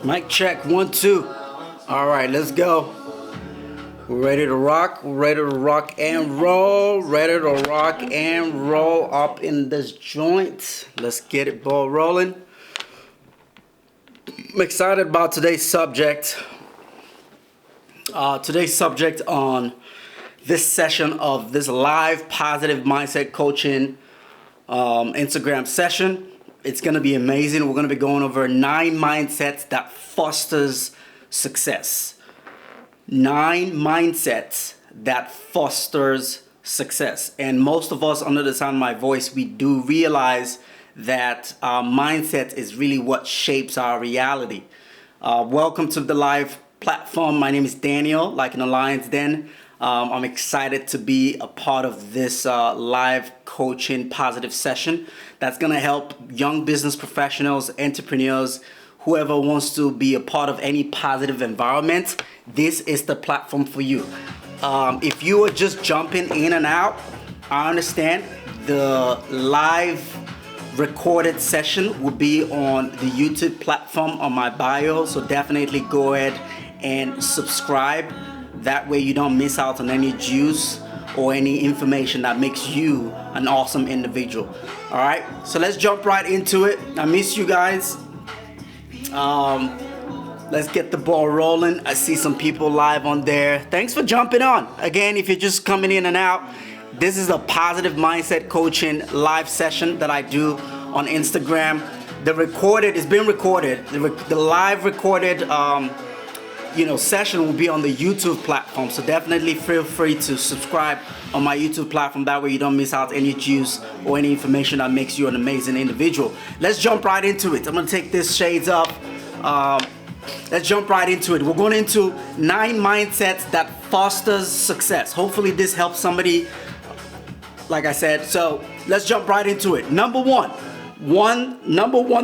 Mic check, 1, 2. All right, let's go. We're ready to rock. We're ready to rock and roll. Ready to rock and roll up in this joint. Let's get it ball rolling. I'm excited about today's subject. Today's subject on this session of this live positive mindset coaching Instagram session. It's going to be amazing. We're going to be going over 9 mindsets that fosters success. 9 mindsets that fosters success. And most of us under the sound of my voice, we do realize that our mindset is really what shapes our reality. Welcome to the live platform. My name is Daniel, like in the Lion's Den. I'm excited to be a part of this live coaching positive session that's going to help young business professionals, entrepreneurs, whoever wants to be a part of any positive environment. This is the platform for you. If you are just jumping in and out, I understand. The live recorded session will be on the YouTube platform on my bio, so definitely go ahead and subscribe. That way you don't miss out on any juice or any information that makes you an awesome individual. All right, so let's jump right into it. I miss you guys. Let's get the ball rolling. I see some people live on there. Thanks for jumping on. Again, if you're just coming in and out, this is a positive mindset coaching live session that I do on Instagram. It's been recorded. The live recorded session will be on the YouTube platform, so definitely feel free to subscribe on my YouTube platform. That way you don't miss out any juice or any information that makes you an amazing individual. Let's jump right into it. I'm gonna take this shades up. Let's jump right into it. We're going into 9 mindsets that fosters success. Hopefully this helps somebody, like I said. So let's jump right into it. Number one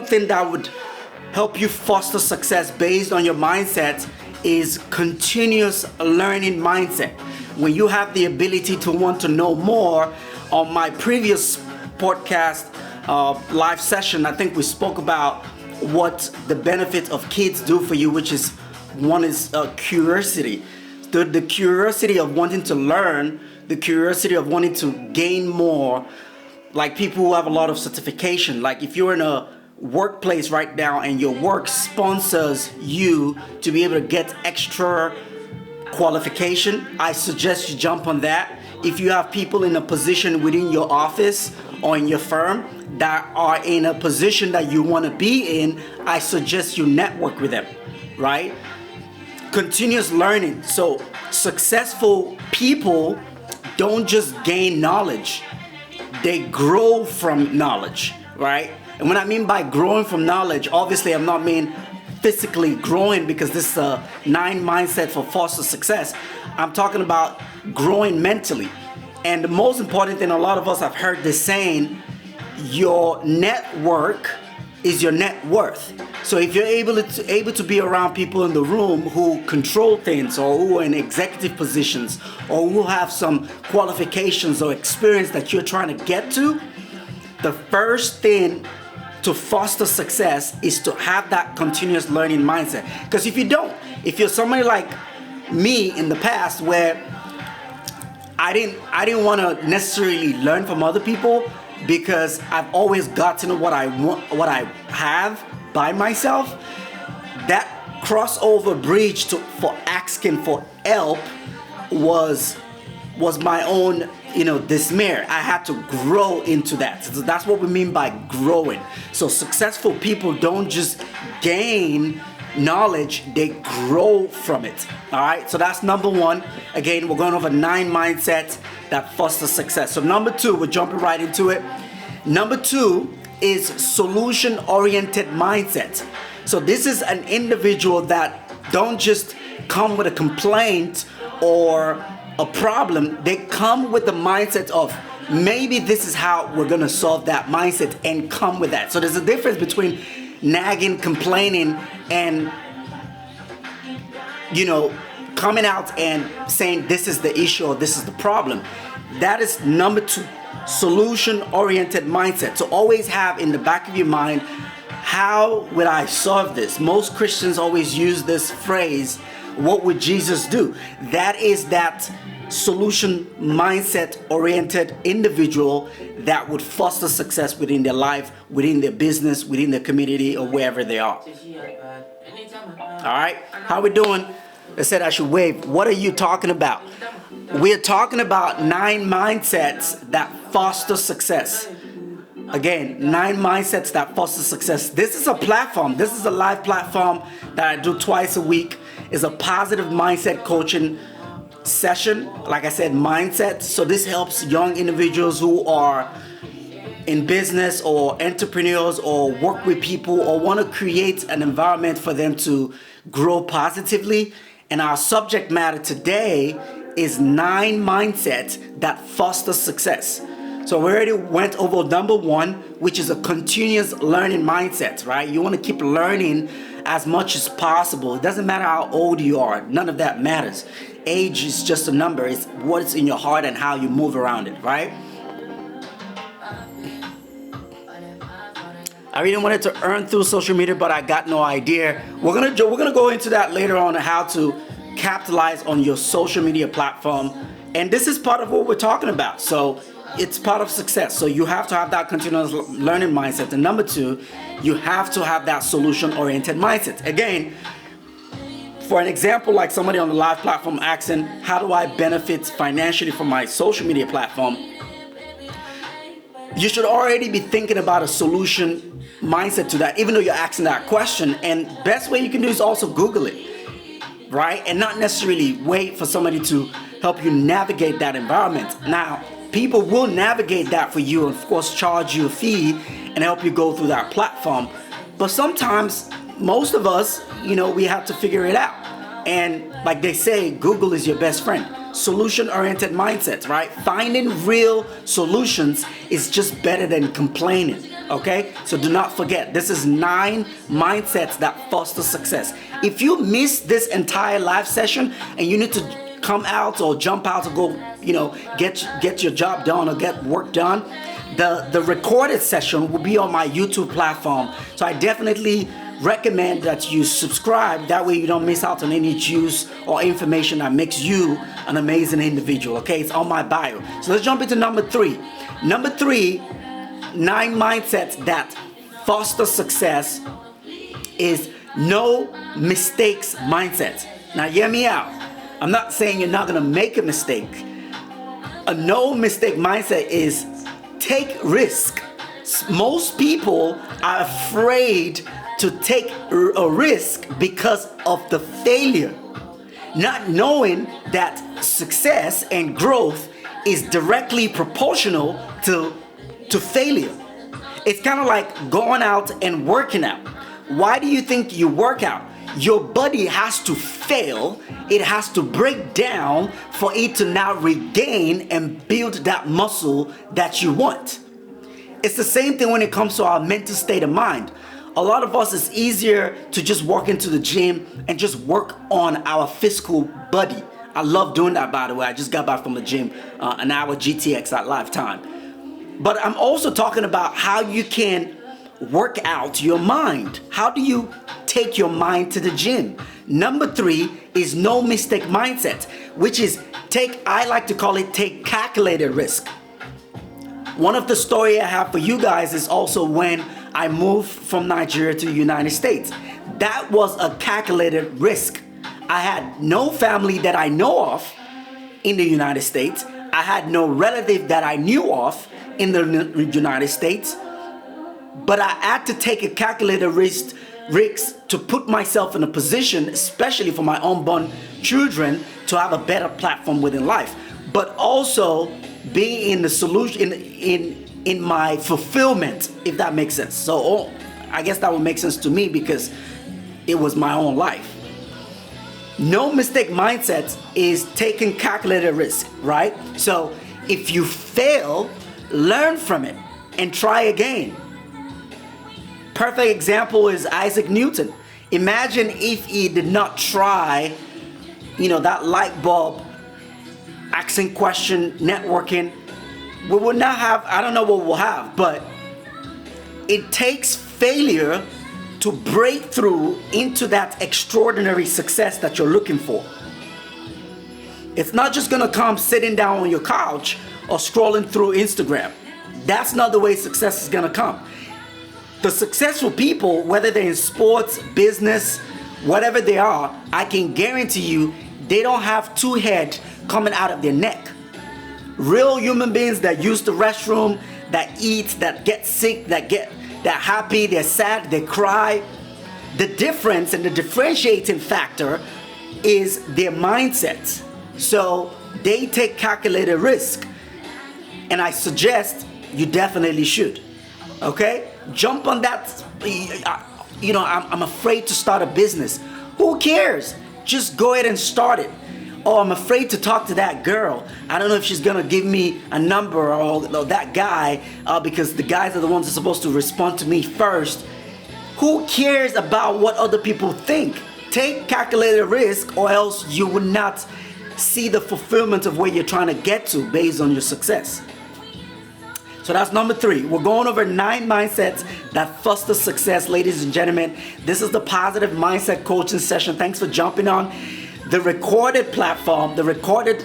thing that would help you foster success based on your mindset is continuous learning mindset. When you have the ability to want to know more, on my previous podcast live session, I think we spoke about what the benefits of kids do for you, which is one is curiosity. The curiosity of wanting to learn, the curiosity of wanting to gain more, like people who have a lot of certification. Like if you're in a workplace right now and your work sponsors you to be able to get extra qualification, I suggest you jump on that. If you have people in a position within your office or in your firm that are in a position that you want to be in, I suggest you network with them, right? Continuous learning. So successful people don't just gain knowledge, they grow from knowledge, right? And when I mean by growing from knowledge, obviously I'm not mean physically growing, because this is a 9 mindset for foster success. I'm talking about growing mentally. And the most important thing, a lot of us have heard this saying, your network is your net worth. So if you're able to be around people in the room who control things, or who are in executive positions, or who have some qualifications or experience that you're trying to get to, the first thing to foster success is to have that continuous learning mindset. Because if you're somebody like me in the past, where I didn't want to necessarily learn from other people, because I've always gotten what I want, what I have by myself, that crossover bridge for asking for help was my own dismay. I had to grow into that. So that's what we mean by growing. So successful people don't just gain knowledge, they grow from it. All right, so that's number 1. Again, we're going over 9 mindsets that foster success. So number 2, we're jumping right into it. Number 2 is solution-oriented mindset. So this is an individual that don't just come with a complaint or a problem. They come with the mindset of, maybe this is how we're gonna solve that mindset, and come with that. So there's a difference between nagging, complaining, and coming out and saying this is the issue or this is the problem. That is number 2, solution-oriented mindset. So always have in the back of your mind how would I solve this? Most Christians always use this phrase, what would Jesus do? That is that solution mindset oriented individual that would foster success within their life, within their business, within their community, or wherever they are. All right, how we doing? I said I should wave. What are you talking about? We're talking about 9 mindsets that foster success. Again, 9 mindsets that foster success. This is a platform. This is a live platform that I do twice a week. It's a positive mindset coaching session. Like I said, mindset. So this helps young individuals who are in business or entrepreneurs or work with people or want to create an environment for them to grow positively. And our subject matter today is 9 mindsets that foster success. So we already went over number 1, which is a continuous learning mindset, right? You want to keep learning as much as possible. It doesn't matter how old you are. None of that matters. Age is just a number. It's what's in your heart and how you move around it, right? I really wanted to earn through social media, but I got no idea. We're gonna go into that later on, how to capitalize on your social media platform. And this is part of what we're talking about. So it's part of success. So you have to have that continuous learning mindset. And number 2, you have to have that solution-oriented mindset. Again, for an example, like somebody on the live platform asking, how do I benefit financially from my social media platform? You should already be thinking about a solution mindset to that, even though you're asking that question. And best way you can do is also Google it, right? And not necessarily wait for somebody to help you navigate that environment. Now, people will navigate that for you and of course charge you a fee and help you go through that platform. But sometimes, most of us, we have to figure it out. And like they say, Google is your best friend. Solution-oriented mindsets, right? Finding real solutions is just better than complaining, okay? So do not forget, this is 9 mindsets that foster success. If you miss this entire live session and you need to come out or jump out to go, get your job done or get work done, the recorded session will be on my YouTube platform. So I definitely recommend that you subscribe. That way you don't miss out on any juice or information that makes you an amazing individual. Okay, it's on my bio. So let's jump into number 3. Number 3, 9 mindsets that foster success is no mistakes mindset. Now hear me out. I'm not saying you're not gonna make a mistake. A no mistake mindset is take risk. Most people are afraid to take a risk because of the failure, not knowing that success and growth is directly proportional to failure. It's kind of like going out and working out. Why do you think you work out? Your body has to fail, it has to break down for it to now regain and build that muscle that you want. It's the same thing when it comes to our mental state of mind. A lot of us, it's easier to just walk into the gym and just work on our physical body. I love doing that, by the way. I just got back from the gym, an hour GTX at Lifetime. But I'm also talking about how you can work out your mind. How do you take your mind to the gym? Number 3 is no mistake mindset, which is I like to call it take calculated risk. One of the story I have for you guys is also when I moved from Nigeria to the United States. That was a calculated risk. I had no family that I know of in the United States. I had no relative that I knew of in the United States. But I had to take a calculated risk to put myself in a position, especially for my unborn children, to have a better platform within life. But also being in the solution, in my fulfillment, if that makes sense. So I guess that would make sense to me because it was my own life. No mistake mindset is taking calculated risk, right? So if you fail, learn from it and try again. Perfect example is Isaac Newton. Imagine if he did not try, that light bulb, asking question, networking. We would not have, I don't know what we'll have, but it takes failure to break through into that extraordinary success that you're looking for. It's not just gonna come sitting down on your couch or scrolling through Instagram. That's not the way success is gonna come. The successful people, whether they're in sports, business, whatever they are, I can guarantee you they don't have two heads coming out of their neck. Real human beings that use the restroom, that eat, that get sick, they're happy, they're sad, they cry. The difference and the differentiating factor is their mindset. So they take calculated risk. And I suggest you definitely should. Okay? Jump on that. I'm afraid to start a business. Who cares? Just go ahead and start it. Oh, I'm afraid to talk to that girl. I don't know if she's gonna give me a number or that guy because the guys are the ones that are supposed to respond to me first. Who cares about what other people think? Take calculated risk or else you will not see the fulfillment of where you're trying to get to based on your success. So that's number 3. We're going over 9 mindsets that foster success, ladies and gentlemen. This is the Positive Mindset Coaching Session. Thanks for jumping on. The recorded platform, the recorded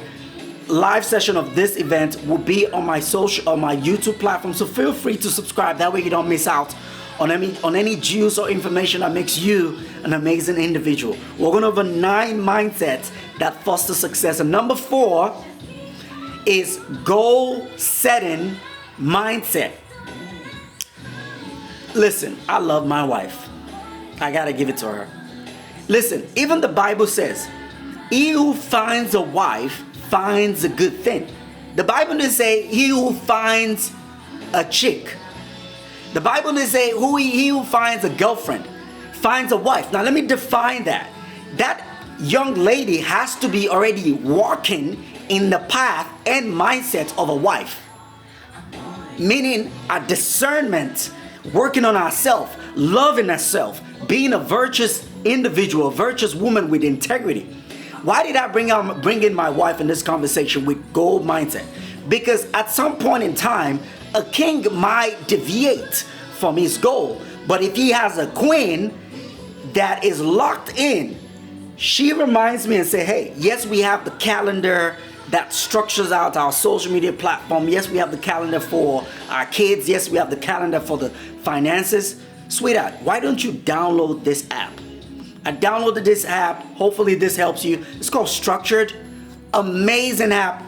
live session of this event will be on my YouTube platform. So feel free to subscribe. That way you don't miss out on any juice or information that makes you an amazing individual. We're going over 9 mindsets that foster success. And number 4 is goal setting mindset. Listen, I love my wife. I gotta give it to her. Listen, even the Bible says, he who finds a wife finds a good thing. The Bible doesn't say he who finds a chick. The Bible doesn't say he who finds a girlfriend finds a wife. Now let me define that. That young lady has to be already walking in the path and mindset of a wife. Meaning a discernment, working on ourselves, loving ourselves, being a virtuous individual, a virtuous woman with integrity. Why did I bring in my wife in this conversation with goal mindset? Because at some point in time, a king might deviate from his goal. But if he has a queen that is locked in, she reminds me and say, hey, yes, we have the calendar that structures out our social media platform. Yes, we have the calendar for our kids. Yes, we have the calendar for the finances. Sweetheart, why don't you download this app? I downloaded this app. Hopefully this helps you. It's called Structured. Amazing app.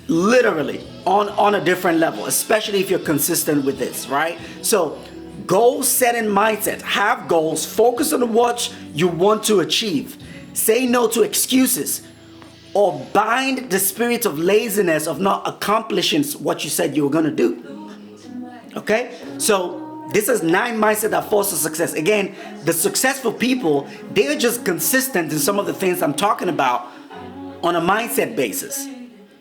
Literally on a different level, especially if you're consistent with this, right? So goal setting mindset. Have goals. Focus on what you want to achieve. Say no to excuses. Or bind the spirit of laziness of not accomplishing what you said you were going to do. Okay? So this is 9 mindset that foster success. Again, the successful people, they're just consistent in some of the things I'm talking about on a mindset basis.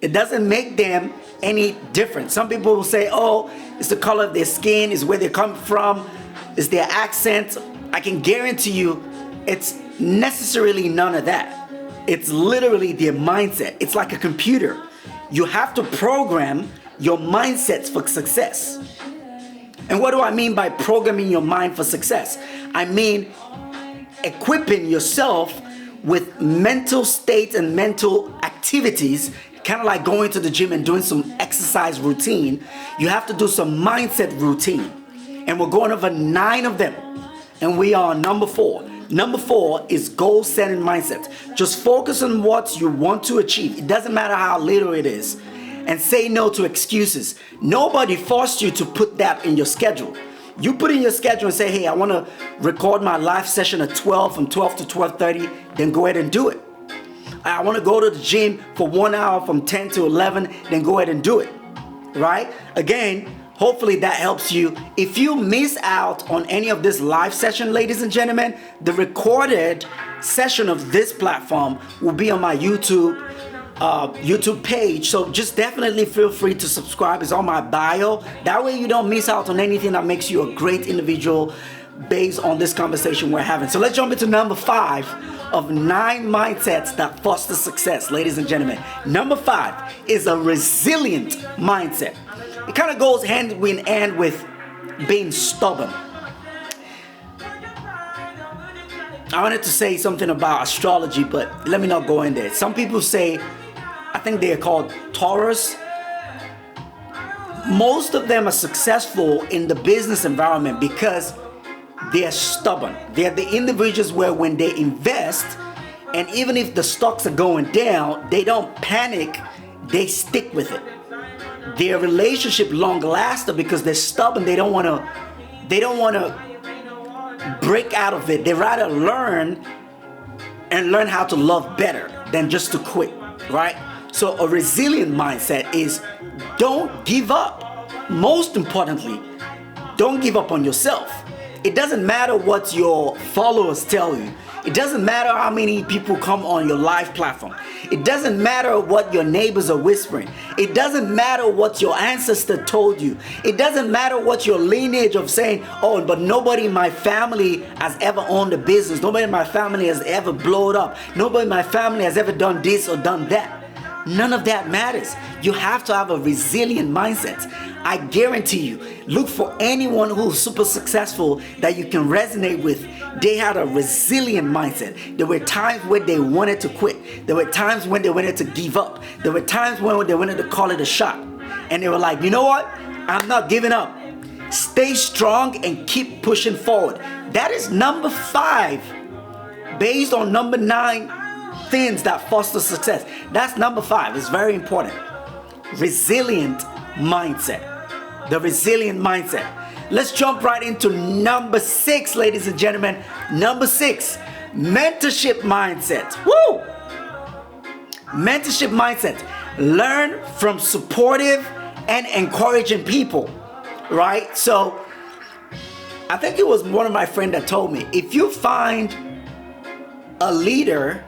It doesn't make them any different. Some people will say, oh, it's the color of their skin, it's where they come from, it's their accent. I can guarantee you it's necessarily none of that. It's literally their mindset. It's like a computer. You have to program your mindsets for success. And what do I mean by programming your mind for success? I mean equipping yourself with mental states and mental activities, kind of like going to the gym and doing some exercise routine. You have to do some mindset routine. And we're going over 9 of them. And we are on number 4. Number 4 is goal setting mindset. Just focus on what you want to achieve. It doesn't matter how little it is. And say no to excuses. Nobody forced you to put that in your schedule. You put in your schedule and say, hey, I want to record my live session at 12 from 12 to 12:30. Then go ahead and do it. I want to go to the gym for 1 hour from 10 to 11. Then go ahead and do it. Right? Again, hopefully that helps you. If you miss out on any of this live session, ladies and gentlemen, the recorded session of this platform will be on my YouTube page. So just definitely feel free to subscribe. It's on my bio. That way you don't miss out on anything that makes you a great individual based on this conversation we're having. So let's jump into number 5 of 9 mindsets that foster success, ladies and gentlemen. Number 5 is a resilient mindset. It kind of goes hand in hand with being stubborn. I wanted to say something about astrology, but let me not go in there. Some people say, I think they are called Taurus. Most of them are successful in the business environment because they are stubborn. They are the individuals where when they invest, and even if the stocks are going down, they don't panic, they stick with it. Their relationship long lasts because they're stubborn. They don't want to break out of it. They rather learn how to love better than just to quit, right? So a resilient mindset is don't give up. Most importantly, don't give up on yourself. It doesn't matter what your followers tell you. It doesn't matter how many people come on your live platform. It doesn't matter what your neighbors are whispering. It doesn't matter what your ancestor told you. It doesn't matter what your lineage of saying, oh, but nobody in my family has ever owned a business. Nobody in my family has ever blown up. Nobody in my family has ever done this or done that. None of that matters. You have to have a resilient mindset. I guarantee you, look for anyone who's super successful that you can resonate with. They had a resilient mindset. There were times when they wanted to quit. There were times when they wanted to give up. There were times when they wanted to call it a shot. And they were like, you know what? I'm not giving up. Stay strong and keep pushing forward. That is number 5, based on number 9 things that foster success. That's number 5. It's very important. Resilient mindset. The resilient mindset. Let's jump right into number 6, ladies and gentlemen. Number 6, mentorship mindset. Woo! Mentorship mindset. Learn from supportive and encouraging people, right? So I think it was one of my friends that told me, if you find a leader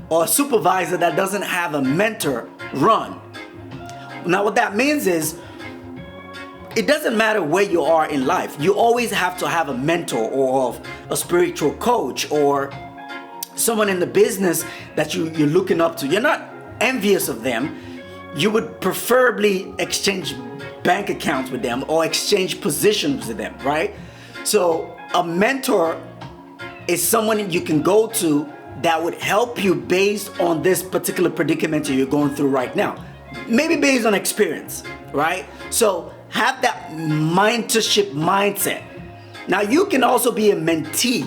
or a supervisor that doesn't have a mentor, run. Now what that means is, it doesn't matter where you are in life. You always have to have a mentor or a spiritual coach or someone in the business that you're looking up to. You're not envious of them. You would preferably exchange bank accounts with them or exchange positions with them, right? So a mentor is someone you can go to that would help you based on this particular predicament you're going through right now. Maybe based on experience, right? So have that mentorship mindset. Now you can also be a mentee,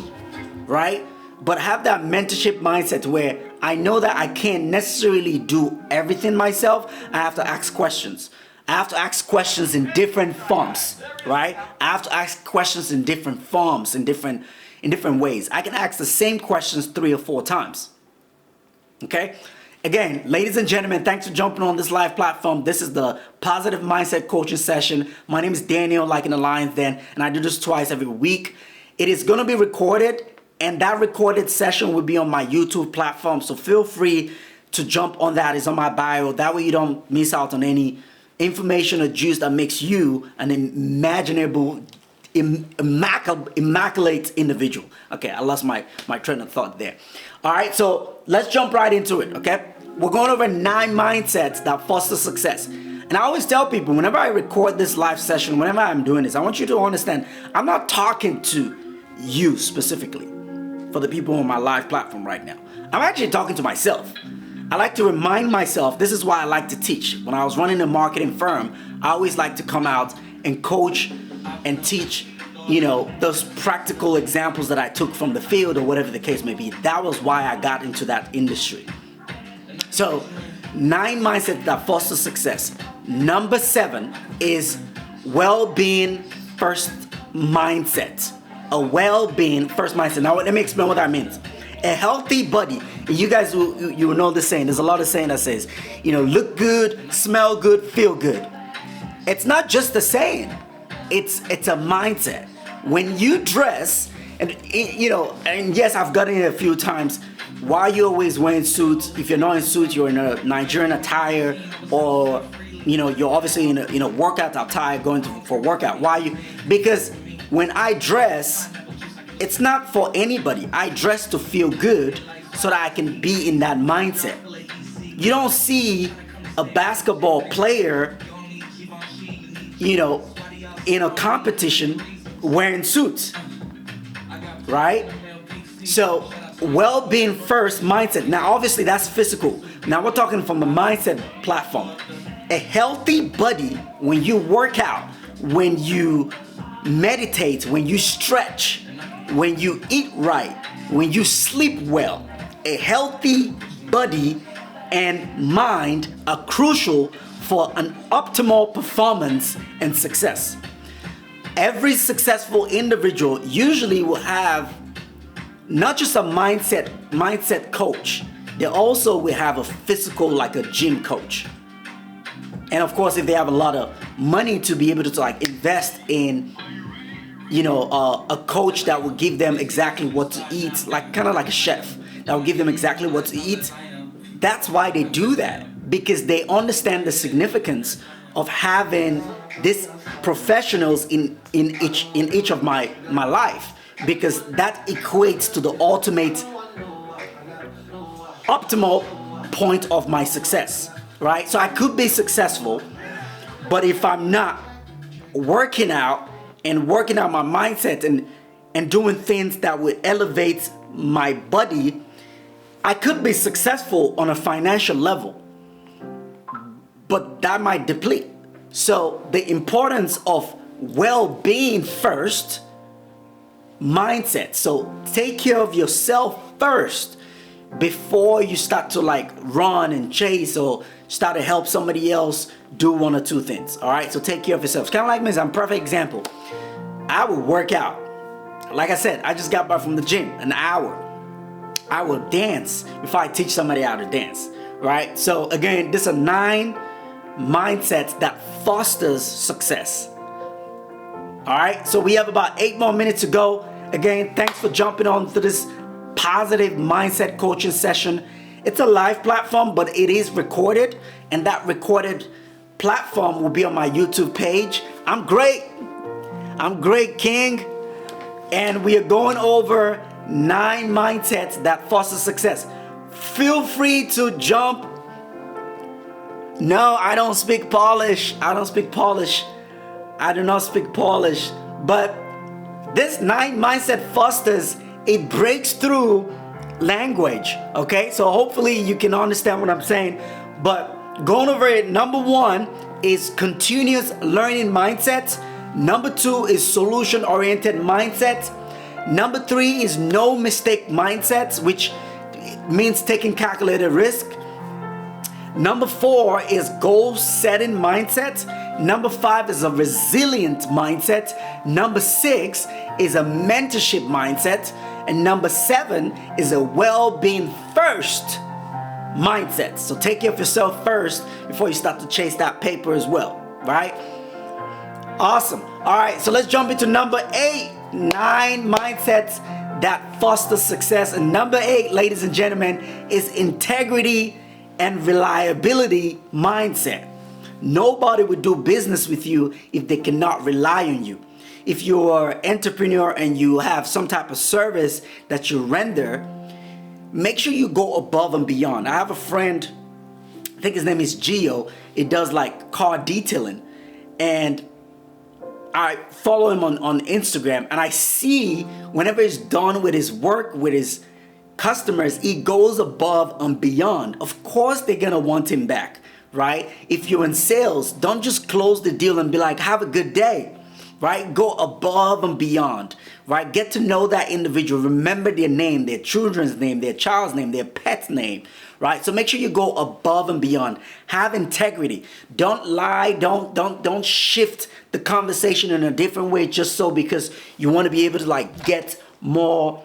right? But have that mentorship mindset where I know that I can't necessarily do everything myself. I have to ask questions. I have to ask questions in different forms, right? I have to ask questions in different forms, in different ways. I can ask the same questions 3 or 4 times. Okay? Again, ladies and gentlemen, thanks for jumping on this live platform. This is the Positive Mindset Coaching Session. My name is Daniel, like in the Lion's Den, and I do this twice every week. It is going to be recorded, and that recorded session will be on my YouTube platform, so feel free to jump on that. It's on my bio. That way you don't miss out on any information or juice that makes you an immaculate individual. Okay, I lost my train of thought there. All right, so let's jump right into it, okay? We're going over 9 mindsets that foster success. And I always tell people, whenever I record this live session, whenever I'm doing this, I want you to understand, I'm not talking to you specifically, for the people on my live platform right now. I'm actually talking to myself. I like to remind myself, this is why I like to teach. When I was running a marketing firm, I always like to come out and coach and teach, those practical examples that I took from the field or whatever the case may be. That was why I got into that industry. So 9 mindsets that foster success. Number 7 is well-being first mindset. A well-being first mindset. Now let me explain what that means. A healthy body. You guys you know the saying. There's a lot of saying that says, look good, smell good, feel good. It's not just a saying. It's a mindset. When you dress, and yes, I've gotten it a few times. Why are you always wearing suits? If you're not in suits, you're in a Nigerian attire, or you're obviously in a workout attire going for workout. Why you? Because when I dress, it's not for anybody. I dress to feel good so that I can be in that mindset. You don't see a basketball player, in a competition wearing suits, right? So well-being first mindset. Now, obviously, that's physical. Now, we're talking from a mindset platform. A healthy body, when you work out, when you meditate, when you stretch, when you eat right, when you sleep well, a healthy body and mind are crucial for an optimal performance and success. Every successful individual usually will have not just a mindset coach, they also will have a physical, like a gym coach. And of course, if they have a lot of money to be able to like invest in, a coach that will give them exactly what to eat, like kind of like a chef that will give them exactly what to eat. That's why they do that, because they understand the significance of having these professionals in each of my life, because that equates to the ultimate optimal point of my success, right? So I could be successful, but if I'm not working out my mindset and doing things that would elevate my body, I could be successful on a financial level, but that might deplete. So the importance of well-being first mindset. So take care of yourself first before you start to like run and chase or start to help somebody else do one or two things. All right, so take care of yourself. Kind of like me, I'm a perfect example. I will work out. Like I said, I just got back from the gym, an hour. I will dance before I teach somebody how to dance, right? So again, this are 9 mindsets that fosters success. All right, so we have about 8 more minutes to go. Again, thanks for jumping on to this positive mindset coaching session. It's a live platform, but it is recorded, and that recorded platform will be on my YouTube page. I'm great, King, and we are going over 9 mindsets that foster success. Feel free to jump. No, I don't speak Polish. I do not speak Polish. But this 9 mindset fosters, it breaks through language. Okay, so hopefully you can understand what I'm saying. But going over it, number 1 is continuous learning mindset. Number 2 is solution-oriented mindset. Number 3 is no mistake mindset, which means taking calculated risk. Number 4 is goal setting mindset. Number 5 is a resilient mindset. Number 6 is a mentorship mindset. And number 7 is a well-being first mindset. So take care of yourself first before you start to chase that paper as well, right? Awesome. All right, so let's jump into number 8, 9 mindsets that foster success. And number 8, ladies and gentlemen, is integrity and reliability mindset. Nobody would do business with you if they cannot rely on you. If you're an entrepreneur and you have some type of service that you render, make sure you go above and beyond. I have a friend, I think his name is Gio. It does like car detailing, and I follow him on Instagram, and I see whenever he's done with his work, with his customers, he goes above and beyond. Of course, they're gonna want him back, right? If you're in sales, don't just close the deal and be like, have a good day, right? Go above and beyond, right? Get to know that individual. Remember their name, their children's name, their child's name, their pet's name, right? So make sure you go above and beyond. Have integrity. Don't lie. Don't shift the conversation in a different way just so because you want to be able to like get more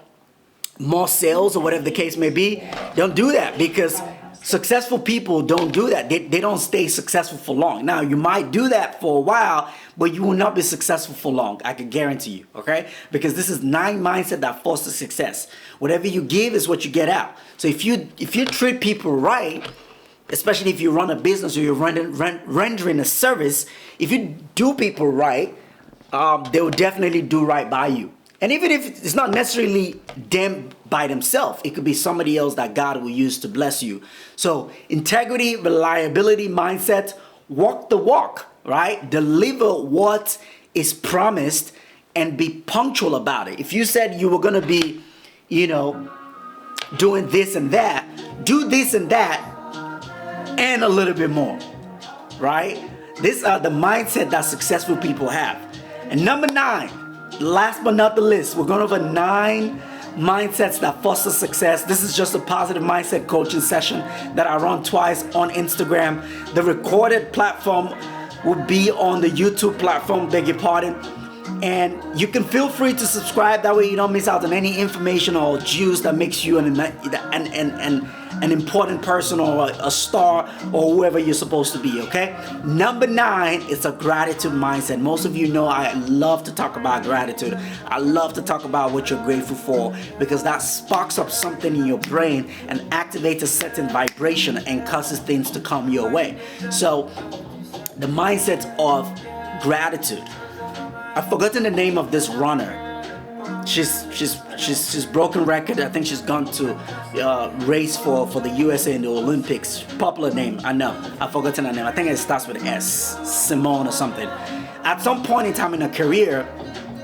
sales or whatever the case may be. Don't do that, because successful people don't do that. They don't stay successful for long. Now, you might do that for a while, but you will not be successful for long. I can guarantee you, okay? Because this is 9 mindset that fosters success. Whatever you give is what you get out. So if you treat people right, especially if you run a business or you're rendering a service, if you do people right, they will definitely do right by you. And even if it's not necessarily them by themselves, it could be somebody else that God will use to bless you. So integrity, reliability, mindset, walk the walk, right? Deliver what is promised and be punctual about it. If you said you were going to be, doing this and that. Do this and that and a little bit more, right? These are the mindset that successful people have. And number 9, last but not the least, we're going over 9 mindsets that foster success. This is just a positive mindset coaching session that I run twice on Instagram. The recorded platform will be on the YouTube platform, beg your pardon. And you can feel free to subscribe. That way you don't miss out on any information or juice that makes you an important person or a star or whoever you're supposed to be, okay? Number 9 is a gratitude mindset. Most of you know I love to talk about gratitude. I love to talk about what you're grateful for, because that sparks up something in your brain and activates a certain vibration and causes things to come your way. So the mindset of gratitude. I've forgotten the name of this runner. She's broken record. I think she's gone to race for the USA in the Olympics. Popular name, I know. I've forgotten her name. I think it starts with S. Simone or something. At some point in time in her career,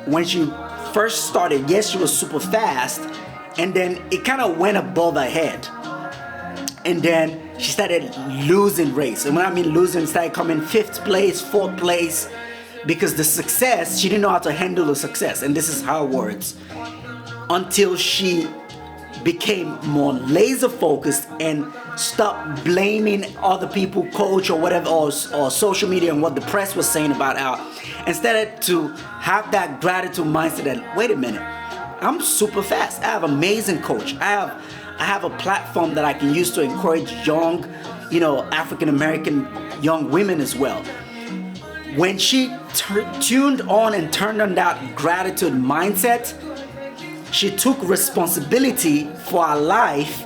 when she first started, yes, she was super fast, and then it kind of went above her head. And then she started losing race. And when I mean losing, started coming 5th place, 4th place, because the success, she didn't know how to handle the success. And this is her words. Until she became more laser focused and stopped blaming other people, coach or whatever, or social media and what the press was saying about her, and started to have that gratitude mindset that, wait a minute, I'm super fast. I have amazing coach. I have a platform that I can use to encourage young, African American young women as well. When she tuned on and turned on that gratitude mindset, she took responsibility for her life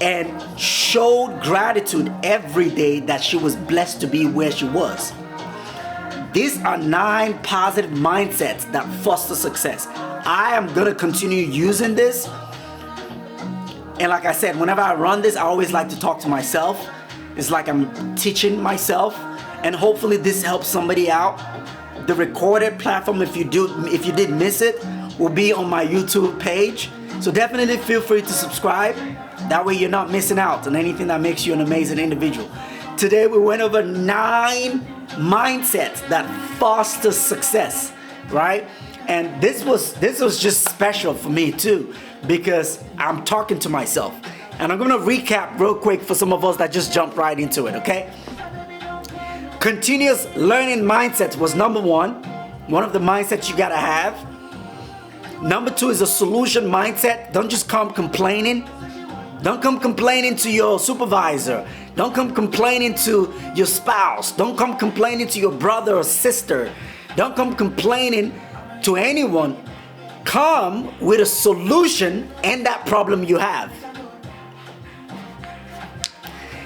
and showed gratitude every day that she was blessed to be where she was. These are 9 positive mindsets that foster success. I am going to continue using this. And like I said, whenever I run this, I always like to talk to myself. It's like I'm teaching myself. And hopefully this helps somebody out. The recorded platform, if you did miss it, will be on my YouTube page. So definitely feel free to subscribe. That way you're not missing out on anything that makes you an amazing individual. Today we went over 9 mindsets that foster success, right? And this was just special for me too, because I'm talking to myself. And I'm gonna recap real quick for some of us that just jumped right into it, okay? Continuous learning mindset was number 1. One of the mindsets you gotta have. Number 2 is a solution mindset. Don't just come complaining. Don't come complaining to your supervisor. Don't come complaining to your spouse. Don't come complaining to your brother or sister. Don't come complaining to anyone. Come with a solution and that problem you have.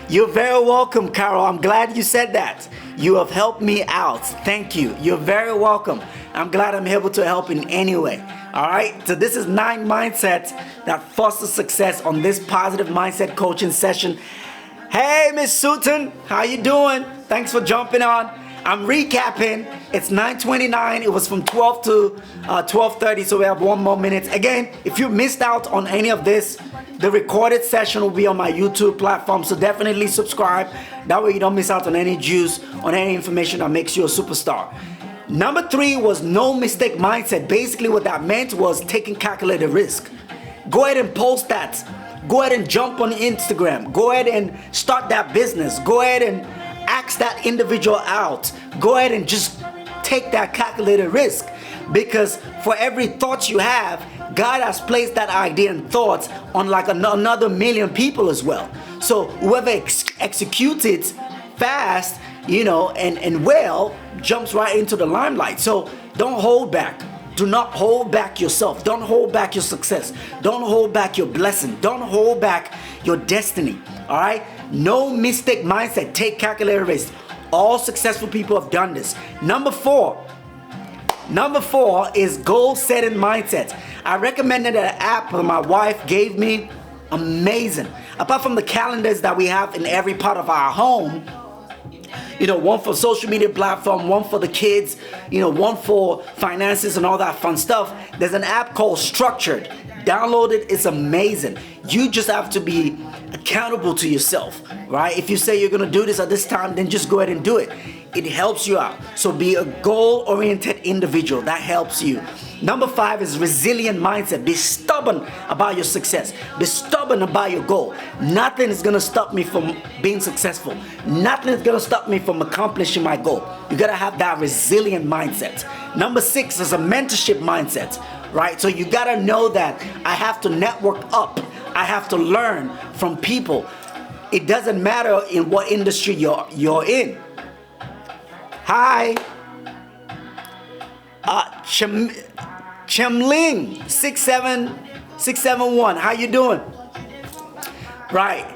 You're very welcome, Carol. I'm glad you said that. You have helped me out. Thank you. You're very welcome. I'm glad I'm able to help in any way. All right. So this is 9 mindsets that foster success on this positive mindset coaching session. Hey, Miss Sutton, how you doing? Thanks for jumping on. I'm recapping. It's 9:29. It was from 12 to 12:30, so we have 1 more minute. Again, if you missed out on any of this, the recorded session will be on my YouTube platform, so definitely subscribe. That way you don't miss out on any juice, on any information that makes you a superstar. Number 3 was no mistake mindset. Basically what that meant was taking calculated risk. Go ahead and post that. Go ahead and jump on Instagram. Go ahead and start that business. Go ahead and ask that individual out. Go ahead and just take that calculated risk, because for every thought you have, God has placed that idea and thoughts on like another million people as well. So whoever executes it fast, and well, jumps right into the limelight. So don't hold back. Do not hold back yourself. Don't hold back your success. Don't hold back your blessing. Don't hold back your destiny. All right? No mistake mindset. Take calculated risk. All successful people have done this. Number 4 is goal setting mindset. I recommended an app that my wife gave me. Amazing. Apart from the calendars that we have in every part of our home, one for social media platform, one for the kids, one for finances and all that fun stuff. There's an app called Structured. Download it. It's amazing. You just have to be accountable to yourself, right? If you say you're going to do this at this time, then just go ahead and do it. It helps you out. So be a goal-oriented individual. That helps you. Number 5 is resilient mindset. Be stubborn about your success. Be stubborn about your goal. Nothing is going to stop me from being successful. Nothing is going to stop me from accomplishing my goal. You got to have that resilient mindset. Number 6 is a mentorship mindset, right? So you got to know that I have to network up. I have to learn from people. It doesn't matter in what industry you're in. Hi. Chemling 67671. How you doing? Right.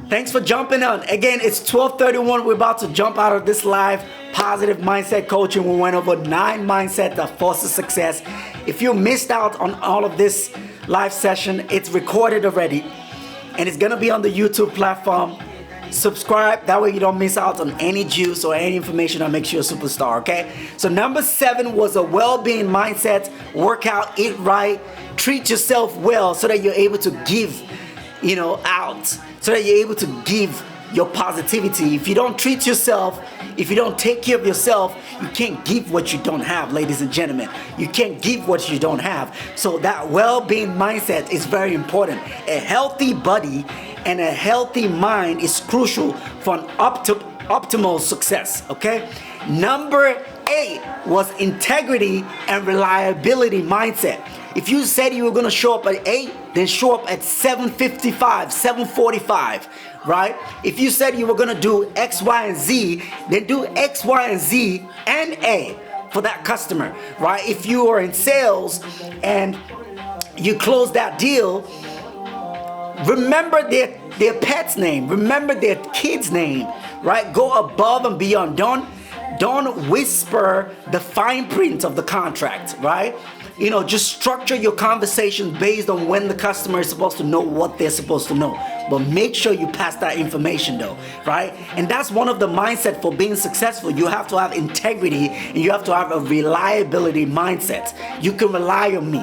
Thanks for jumping on. Again, it's 12:31. We're about to jump out of this live positive mindset coaching. We went over 9 mindset that forces success. If you missed out on all of this live session, it's recorded already, and it's gonna be on the YouTube platform. Subscribe, that way you don't miss out on any juice or any information that makes you a superstar, okay? So number 7 was a well-being mindset. Work out, eat right, treat yourself well so that you're able to give, out, so that you're able to give your positivity. If you don't treat yourself, if you don't take care of yourself, you can't give what you don't have, ladies and gentlemen. You can't give what you don't have. So that well-being mindset is very important. A healthy body and a healthy mind is crucial for an optimal success, okay? Number 8 was integrity and reliability mindset. If you said you were gonna show up at 8, then show up at 7:55, 7:45, right? If you said you were gonna do X, Y, and Z, then do X, Y, and Z and A for that customer, right? If you are in sales and you close that deal, remember their pet's name, remember their kid's name, right? Go above and beyond. Don't whisper the fine print of the contract, right? Just structure your conversation based on when the customer is supposed to know what they're supposed to know. But make sure you pass that information though, right? And that's one of the mindset for being successful. You have to have integrity and you have to have a reliability mindset. You can rely on me.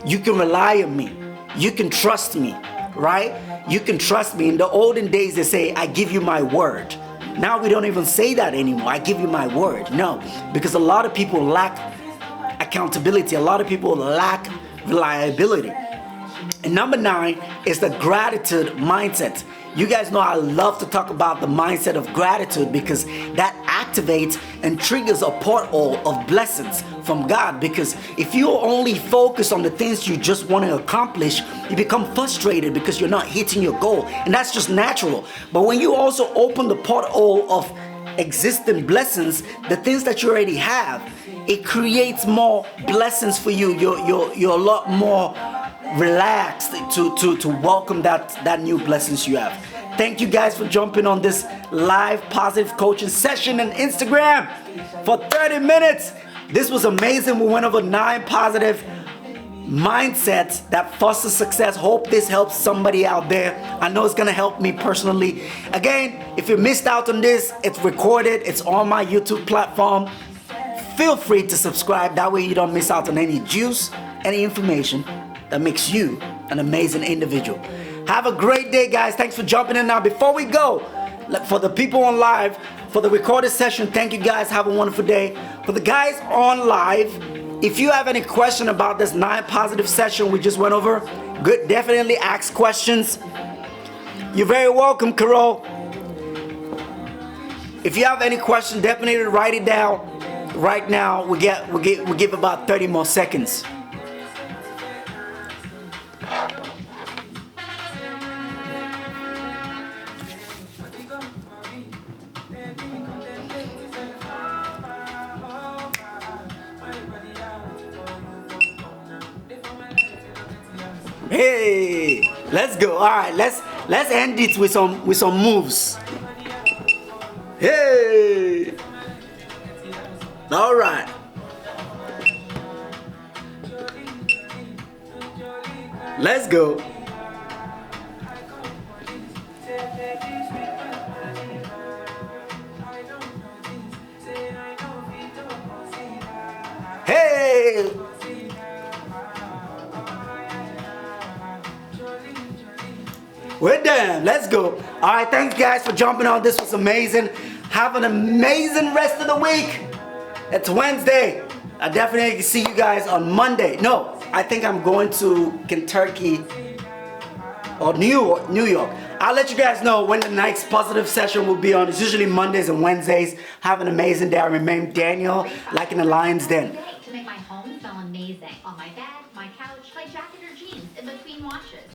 You can rely on me. You can trust me, right? You can trust me. In the olden days, they say, I give you my word. Now we don't even say that anymore. I give you my word. No, because a lot of people lack accountability. A lot of people lack reliability. And number 9 is the gratitude mindset. You guys know I love to talk about the mindset of gratitude because that activates and triggers a portal of blessings from God. Because if you only focus on the things you just want to accomplish, you become frustrated because you're not hitting your goal. And that's just natural. But when you also open the portal of existing blessings, the things that you already have, it creates more blessings for you. You're a lot more relaxed to welcome that new blessings you have. Thank you guys for jumping on this live positive coaching session on Instagram for 30 minutes. This was amazing. We went over 9 positive mindsets that foster success. Hope this helps somebody out there. I know it's gonna help me personally. Again, if you missed out on this, it's recorded. It's on my YouTube platform. Feel free to subscribe. That way you don't miss out on any juice, any information that makes you an amazing individual. Have a great day, guys. Thanks for jumping in. Now, before we go, for the people on live, for the recorded session, thank you guys. Have a wonderful day. For the guys on live, if you have any question about this 9 positive session we just went over, good, definitely ask questions. You're very welcome, Carol. If you have any question, definitely write it down. Right now, we give about 30 more seconds. Hey, let's go. All right, let's end it with some moves. Hey. All right. Let's go. Hey. We're done. Let's go. All right, thanks guys for jumping on. This was amazing. Have an amazing rest of the week. It's Wednesday. I definitely see you guys on Monday. No, I think I'm going to Kentucky or New York. I'll let you guys know when the next positive session will be on. It's usually Mondays and Wednesdays. Have an amazing day. I remain Daniel, like in the Lion's Den. To make my home smell amazing on my bed, my couch, my jacket or jeans in between washes.